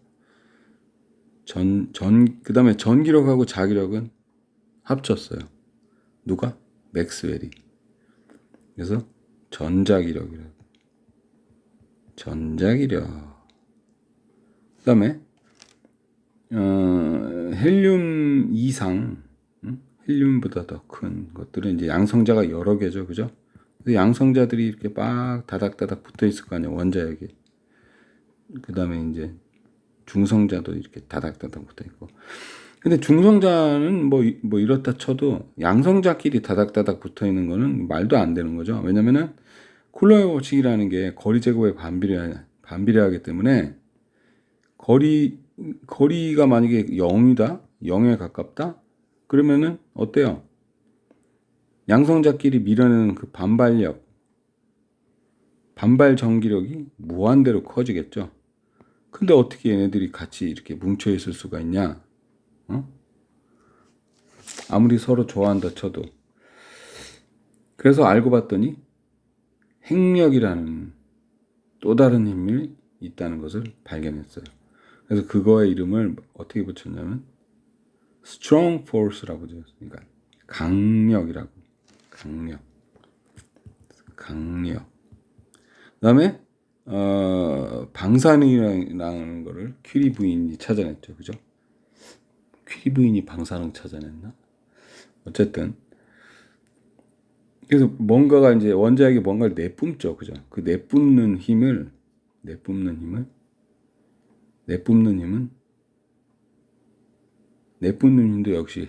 그 다음에 전기력하고 자기력은 합쳤어요. 누가? 맥스웰이. 그래서 전자기력. 그 다음에 헬륨 이상, 헬륨보다 더 큰 것들은 이제 양성자가 여러 개죠. 그죠? 양성자들이 이렇게 막 다닥다닥 붙어 있을 거 아니에요. 원자핵에. 그 다음에 이제 중성자도 이렇게 다닥다닥 붙어 있고. 근데 중성자는 뭐 이렇다 쳐도 양성자끼리 다닥다닥 붙어 있는 거는 말도 안 되는 거죠. 왜냐면은 쿨러의 법칙이라는 게 거리 제곱에 반비례하기 때문에 거리가 만약에 0이다, 0에 가깝다, 그러면은 어때요? 양성자끼리 밀어내는 그 반발 전기력이 무한대로 커지겠죠. 근데 어떻게 얘네들이 같이 이렇게 뭉쳐 있을 수가 있냐? 아무리 서로 좋아한다 쳐도. 그래서 알고 봤더니 핵력이라는 또 다른 힘이 있다는 것을 발견했어요. 그래서 그거의 이름을 어떻게 붙였냐면 strong force라고 지었어요. 그러니까 강력이라고. 강력. 그다음에 방사능이라는 거를 퀴리 부인이 찾아냈죠. 그죠? 퀴리 부인이 방사능 찾아냈나? 어쨌든 그래서 뭔가가 이제 원자핵이 뭔가를 내뿜죠. 그죠? 그 내뿜는 힘은 내뿜는 힘도 역시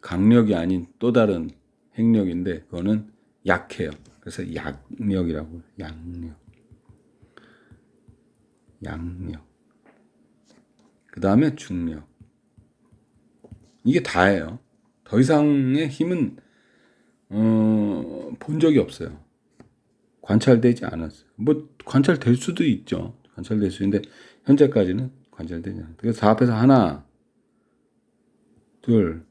강력이 아닌 또 다른 핵력인데 그거는 약해요. 그래서 양력이라고. 양력. 그 다음에 중력. 이게 다예요. 더 이상의 힘은 본 적이 없어요. 관찰되지 않았어요. 뭐 관찰될 수도 있죠. 관찰될 수 있는데 현재까지는 관찰되지 않았어요. 그래서 다 합해서 하나, 둘,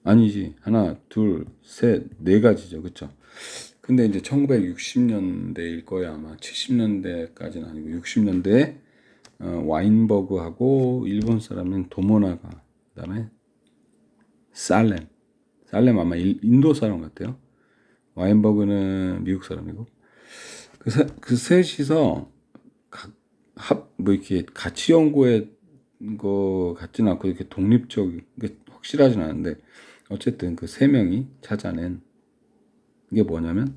아니지. 하나, 둘, 셋, 네 가지죠. 그렇죠? 근데 이제 1960년대일 거야 아마. 70년대까지는 아니고 60년대에 와인버그하고 일본 사람인 도모나가, 그다음에 살렘 아마 인도 사람 같아요. 와인버그는 미국 사람이고, 그 셋이서 뭐 이렇게 같이 연구한 거 같지는 않고 이렇게 독립적, 확실하진 않은데 어쨌든 그 세 명이 찾아낸 게 뭐냐면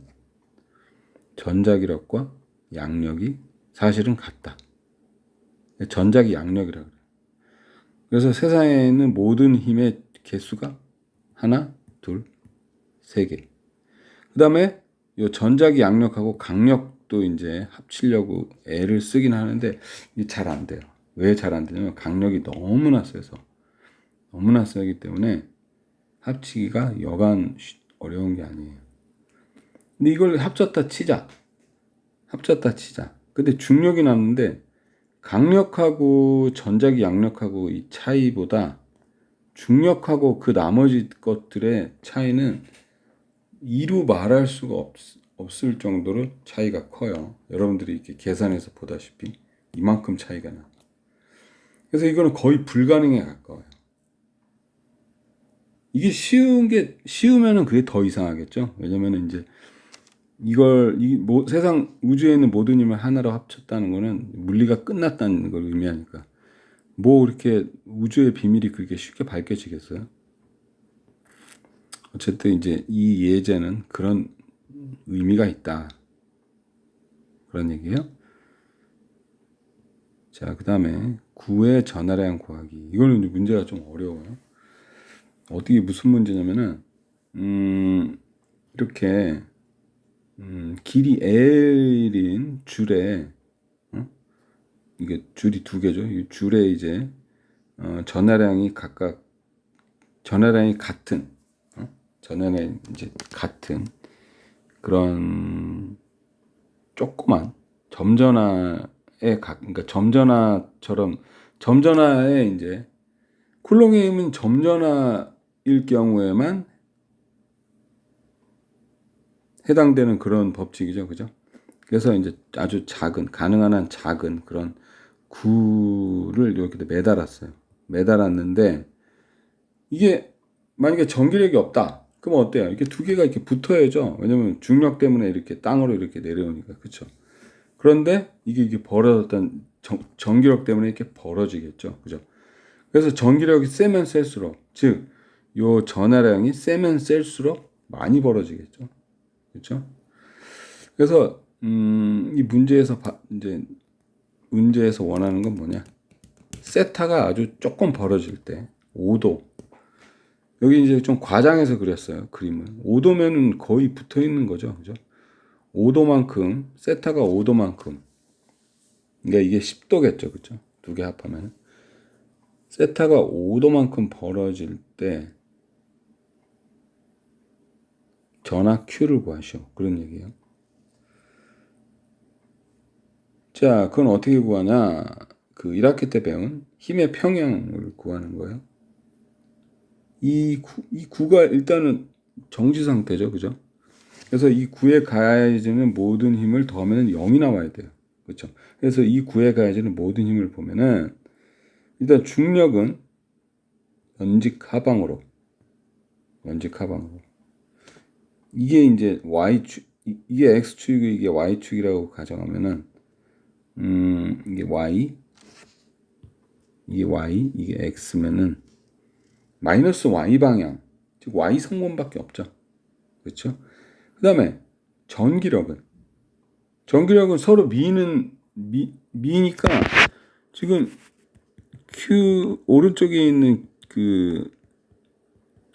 전자기력과 양력이 사실은 같다. 전자기 양력이라 그래요. 그래서 세상에 있는 모든 힘의 개수가 하나, 둘, 세 개. 그 다음에 이 전자기 양력하고 강력도 이제 합치려고 애를 쓰긴 하는데 이게 잘 안 돼요. 왜 잘 안 되냐면 강력이 너무나 세기 때문에 합치기가 여간 어려운 게 아니에요. 근데 이걸 합쳤다 치자. 근데 중력이 났는데 강력하고 전자기 양력하고 이 차이보다 중력하고 그 나머지 것들의 차이는 이루 말할 수가 없을 정도로 차이가 커요. 여러분들이 이렇게 계산해서 보다시피 이만큼 차이가 나. 그래서 이거는 거의 불가능에 가까워요. 이게 쉬우면은 그게 더 이상하겠죠. 왜냐면은 이제 세상 우주에 있는 모든 힘을 하나로 합쳤다는 거는 물리가 끝났다는 걸 의미하니까. 뭐 이렇게 우주의 비밀이 그렇게 쉽게 밝혀지겠어요? 어쨌든 이제 이 예제는 그런 의미가 있다. 그런 얘기예요. 자, 그 다음에 9의 전하량 구하기. 이거는 문제가 좀 어려워요. 어떻게 무슨 문제냐면은 이렇게 길이 L인 줄에 이게 줄이 두 개죠. 이 줄에 이제 전하량이 같은 전하량이 이제 같은 그런 조그만 그러니까 점전하에 이제 쿨롱의 힘은 점전하일 경우에만 해당되는 그런 법칙이죠, 그죠? 그래서 이제 아주 가능한 한 작은 그런 구를 이렇게 매달았는데 이게 만약에 전기력이 없다. 그럼 어때요? 이렇게 두 개가 이렇게 붙어야죠. 왜냐면 중력 때문에 이렇게 땅으로 이렇게 내려오니까, 그렇죠? 그런데 이게 벌어졌던 전기력 때문에 이렇게 벌어지겠죠, 그죠? 그래서 전기력이 세면 셀수록, 즉, 요 전하량이 세면 셀수록 많이 벌어지겠죠, 그렇죠? 그래서 이 문제에서 원하는 건 뭐냐? 세타가 아주 조금 벌어질 때 5도. 여기 이제 좀 과장해서 그렸어요, 그림을. 5도면은 거의 붙어 있는 거죠, 그죠? 5도만큼, 세타가 5도만큼. 그러니까 이게 10도겠죠, 그죠? 두 개 합하면. 세타가 5도만큼 벌어질 때 전하 Q를 구하시오. 그런 얘기예요. 자, 그건 어떻게 구하냐? 그 1학기 때 배운 힘의 평형을 구하는 거예요. 이 구가 일단은 정지 상태죠, 그죠? 그래서 이 구에 가해지는 모든 힘을 더하면 0이 나와야 돼요. 그렇죠? 그래서 이 구에 가해지는 모든 힘을 보면은 일단 중력은 연직 하방으로 이게 이제 y축, 이게 x축이고 이게 y축이라고 가정하면은 이게 이게 x면은 마이너스 y 방향, 즉 y 성분밖에 없죠. 그렇죠? 그다음에 전기력은 서로 미니까 지금 Q 오른쪽에 있는 그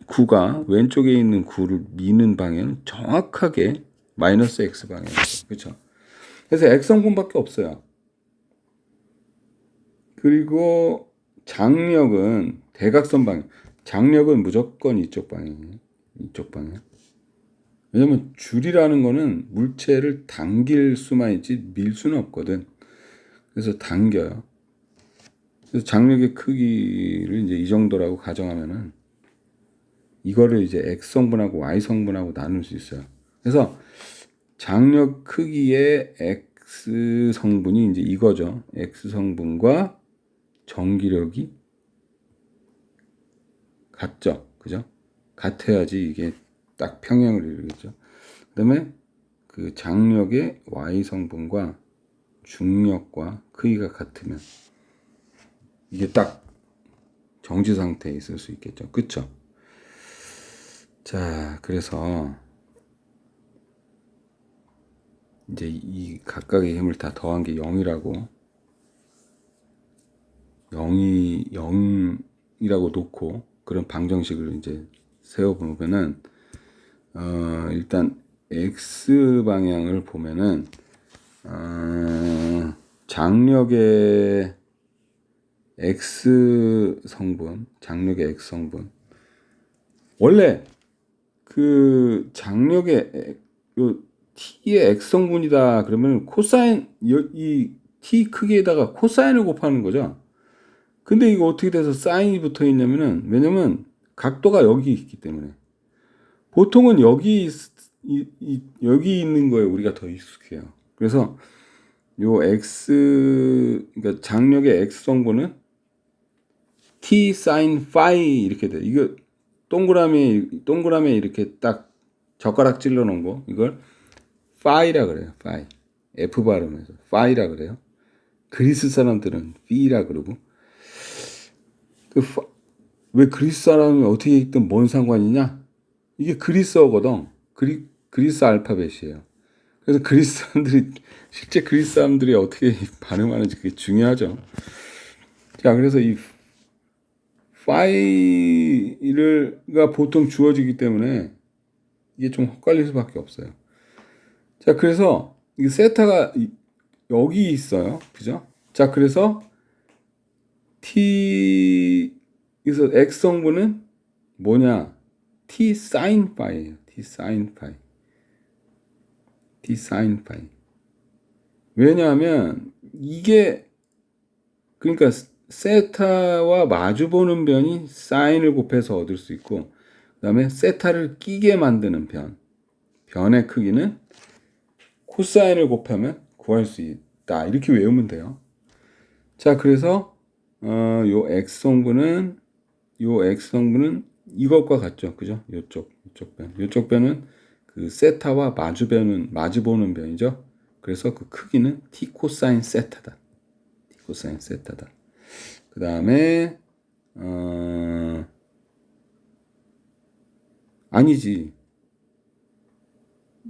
구가 왼쪽에 있는 구를 미는 방향은 정확하게 마이너스 x 방향이죠. 그렇죠? 그래서 x 성분밖에 없어요. 그리고 장력은 대각선 방향. 장력은 무조건 이쪽 방향이에요. 왜냐면 줄이라는 거는 물체를 당길 수만 있지 밀 수는 없거든. 그래서 당겨요. 그래서 장력의 크기를 이제 이 정도라고 가정하면은 이거를 이제 X 성분하고 Y 성분하고 나눌 수 있어요. 그래서 장력 크기의 X 성분이 이제 이거죠. X 성분과 전기력이 같죠. 그죠? 같아야지 이게 딱 평행을 이루겠죠. 그다음에 그 장력의 Y 성분과 중력과 크기가 같으면 이게 딱 정지 상태에 있을 수 있겠죠. 그쵸? 자, 그래서 이제 이 각각의 힘을 다 더한 게 0이라고 0이라고 놓고 그런 방정식을 이제 세워보면은 일단 X 방향을 보면은 장력의 X 성분, 원래 그 장력의 요 T의 X 성분이다 그러면 코사인 이 T 크기에다가 코사인을 곱하는 거죠. 근데 이거 어떻게 돼서 사인이 붙어 있냐면은 왜냐면 각도가 여기 있기 때문에 보통은 여기 있는 거에 우리가 더 익숙해요. 그래서 요 X 그러니까 장력의 X 성분은 T 사인 파이 이렇게 돼. 이거 동그라미에 이렇게 딱 젓가락 찔러 놓은 거 이걸 파이라 그래요. 파이. F 발음해서 파이라 그래요. 그리스 사람들은 피라 그러고 왜 그리스 사람이 어떻게 읽든 뭔 상관이냐? 이게 그리스어거든. 그리스 알파벳이에요. 그래서 실제 그리스 사람들이 어떻게 발음하는지 그게 중요하죠. 자, 그래서 이 파이가 보통 주어지기 때문에 이게 좀 헛갈릴 수밖에 없어요. 자, 그래서 이 세타가 여기 있어요. 그죠? 자, 그래서 그래서 X 성분은 뭐냐? T 사인 파이예요. T 사인 파이. 왜냐하면 이게 그러니까 세타와 마주보는 변이 사인을 곱해서 얻을 수 있고 그다음에 세타를 끼게 만드는 변의 크기는 코사인을 곱하면 구할 수 있다. 이렇게 외우면 돼요. 자, 그래서 요 X 성분은 이것과 같죠. 그죠? 요쪽 변은 그 세타와 마주보는 변이죠. 그래서 그 크기는 T 코사인 세타다. 그 다음에 아니지.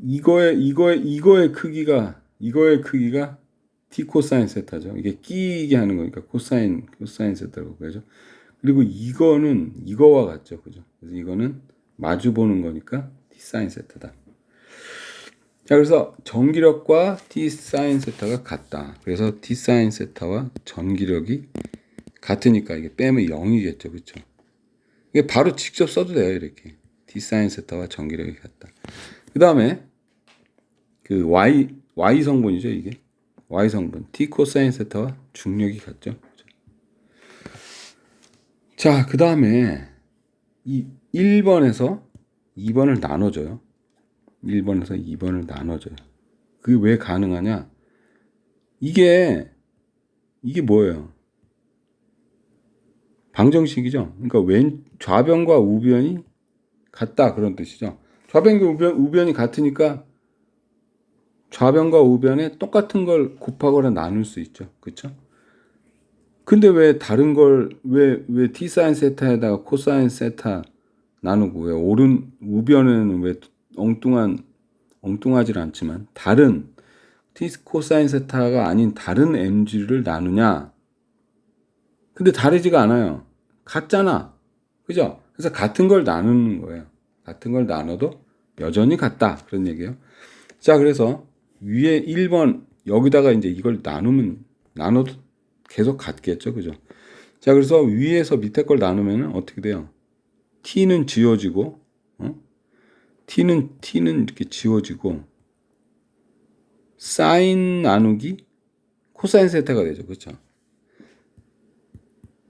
이거의 크기가 T 코사인 세타죠. 이게 끼게 하는 거니까 코사인 세타라고 그러죠. 그리고 이거는 이거와 같죠. 그죠? 그래서 이거는 마주 보는 거니까 T 사인 세타다. 자, 그래서 전기력과 T 사인 세타가 같다. 그래서 T 사인 세타와 전기력이 같으니까 이게 빼면 0이겠죠. 그렇죠? 이게 바로 직접 써도 돼요. 이렇게. T 사인 세타와 전기력이 같다. 그다음에 그 Y 성분이죠, 이게. Y 성분. T 코사인 세타와 중력이 같죠. 자, 그다음에 이 1번에서 2번을 나눠줘요. 1번에서 2번을 나눠줘요. 그게 왜 가능하냐? 이게 뭐예요? 방정식이죠. 그러니까 좌변과 우변이 같다 그런 뜻이죠. 좌변과 우변이 같으니까 좌변과 우변에 똑같은 걸 곱하거나 나눌 수 있죠. 그렇죠? 근데 왜 다른 걸 왜 T 사인 세타에다가 코사인 세타 나누고 왜 우변에는 왜 엉뚱하질 않지만 다른 T 코사인 세타가 아닌 다른 mg를 나누냐? 근데 다르지가 않아요. 같잖아. 그죠? 그래서 같은 걸 나누는 거예요. 같은 걸 나눠도 여전히 같다. 그런 얘기예요. 자, 그래서 위에 1번 여기다가 이제 이걸 나눠도 계속 같겠죠. 그죠? 자, 그래서 위에서 밑에 걸 나누면 어떻게 돼요? t는 지워지고 t는 이렇게 지워지고 사인 나누기 코사인 세타가 되죠. 그렇죠?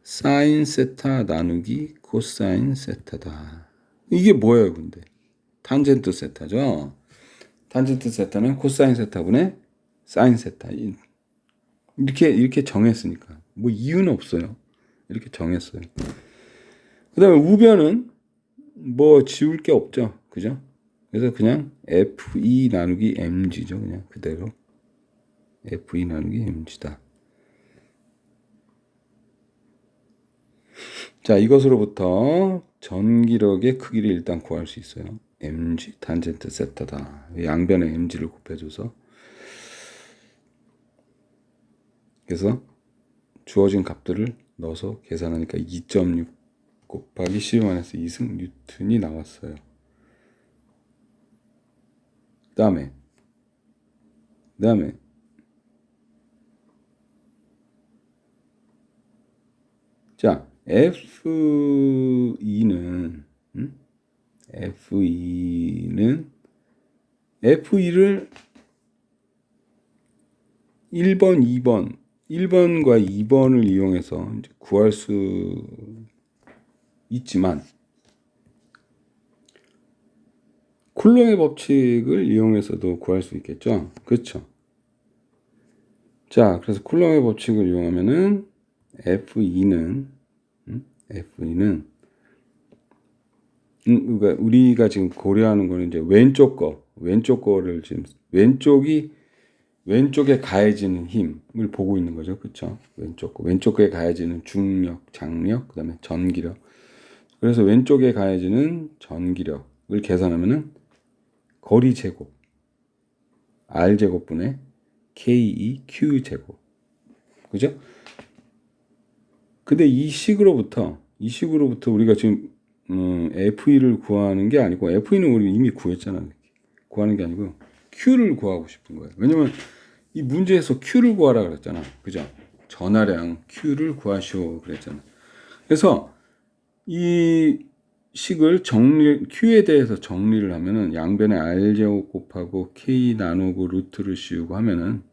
사인 세타 나누기 코사인 세타다. 이게 뭐예요, 근데? 탄젠트 세타죠. 탄젠트 세타는 코사인 세타분의 사인 세타. 이렇게 정했으니까. 뭐 이유는 없어요. 이렇게 정했어요. 그 다음에 우변은 뭐 지울 게 없죠. 그죠? 그래서 그냥 F2 나누기 mg죠. 그냥 그대로. F2 나누기 mg다. 자, 이것으로부터 전기력의 크기를 일단 구할 수 있어요. mg 탄젠트 세타다. 양변에 mg를 곱해줘서. 그래서 주어진 값들을 넣어서 계산하니까 2.6 곱하기 12-2승 뉴턴이 나왔어요. 그 다음에 자, F2는 F2를 1번, 1번과 2번을 이용해서 이제 구할 수 있지만 쿨롱의 법칙을 이용해서도 구할 수 있겠죠. 그렇죠. 자, 그래서 쿨롱의 법칙을 이용하면은 F2는 그러니까 우리가 지금 고려하는 거는 이제 왼쪽 거를 지금 왼쪽에 가해지는 힘을 보고 있는 거죠. 그렇죠? 왼쪽에 가해지는 중력, 장력, 그다음에 전기력. 그래서 왼쪽에 가해지는 전기력을 계산하면은 거리 제곱 R 제곱분의 KE Q 제곱. 그죠? 근데 이 식으로부터 우리가 지금 F2를 구하는 게 아니고 F2는 우리 이미 구했잖아. 구하는 게 아니고 Q를 구하고 싶은 거예요. 왜냐면 이 문제에서 Q를 구하라 그랬잖아. 그죠? 전하량 Q를 구하시오 그랬잖아. 그래서 이 식을 Q에 대해서 정리를 하면은 양변에 R 제곱 곱하고 K 나누고 루트를 씌우고 하면은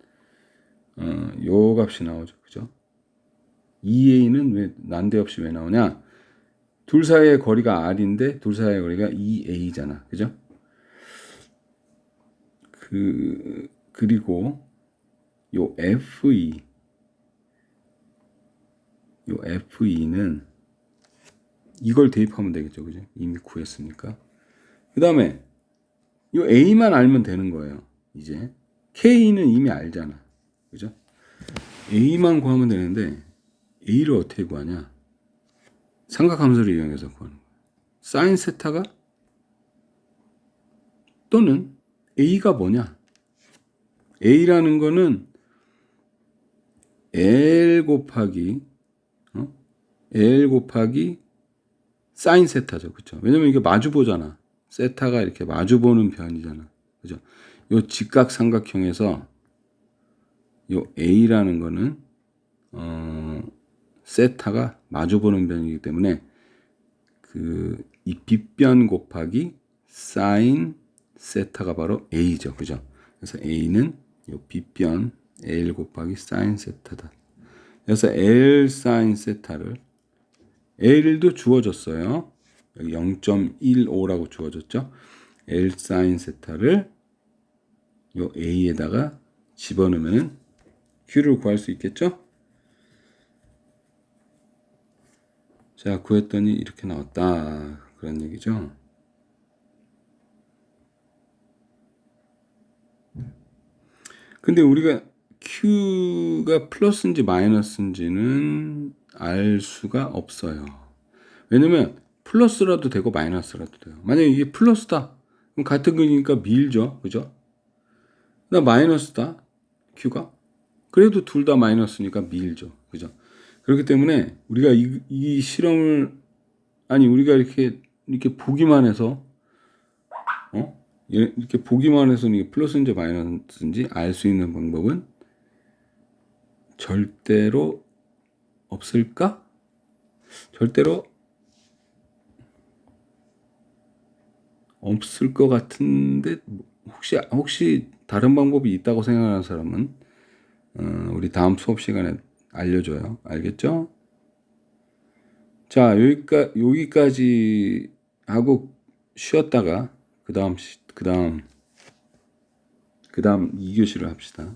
요 값이 나오죠. 그죠? 2A는 왜 난데없이 왜 나오냐? 둘 사이의 거리가 R인데 둘 사이의 거리가 2A잖아. 그죠? 그리고 요 F2는 이걸 대입하면 되겠죠. 그죠? 이미 구했으니까. 그 다음에 요 A만 알면 되는 거예요. 이제 K는 이미 알잖아. 그죠? A만 구하면 되는데 A를 어떻게 구하냐? 삼각함수를 이용해서 구하는 거예요. 사인 세타가 또는 A가 뭐냐? A라는 거는 L 곱하기 사인 세타죠. 그렇죠? 왜냐면 이게 마주 보잖아. 세타가 이렇게 마주 보는 변이잖아. 그죠? 요 직각 삼각형에서 요 A라는 거는 세타가 마주 보는 변이기 때문에 이 빗변 곱하기 사인 세타가 바로 A죠. 그죠? 그래서 A는 요 빗변 L 곱하기 사인 세타다. 그래서 L 사인 세타를 L도 주어졌어요. 여기 0.15라고 주어졌죠. L 사인 세타를 요 A에다가 집어넣으면 Q를 구할 수 있겠죠. 자, 구했더니 이렇게 나왔다. 그런 얘기죠. 근데 우리가 Q가 플러스인지 마이너스인지는 알 수가 없어요. 왜냐면 플러스라도 되고 마이너스라도 돼요. 만약에 이게 플러스다. 그럼 같은 거니까 밀죠. 그죠? 나 마이너스다. Q가. 그래도 둘 다 마이너스니까 밀죠. 그죠? 그렇기 때문에 우리가 이 실험을 우리가 이렇게 보기만 해서 이렇게 보기만 해서 이게 플러스인지 마이너스인지 알 수 있는 방법은 절대로 없을까? 절대로 없을 것 같은데 혹시 다른 방법이 있다고 생각하는 사람은 우리 다음 수업 시간에 알려줘요. 알겠죠? 자, 여기까지 하고 쉬었다가 그 다음 그 다음 2교시를 합시다.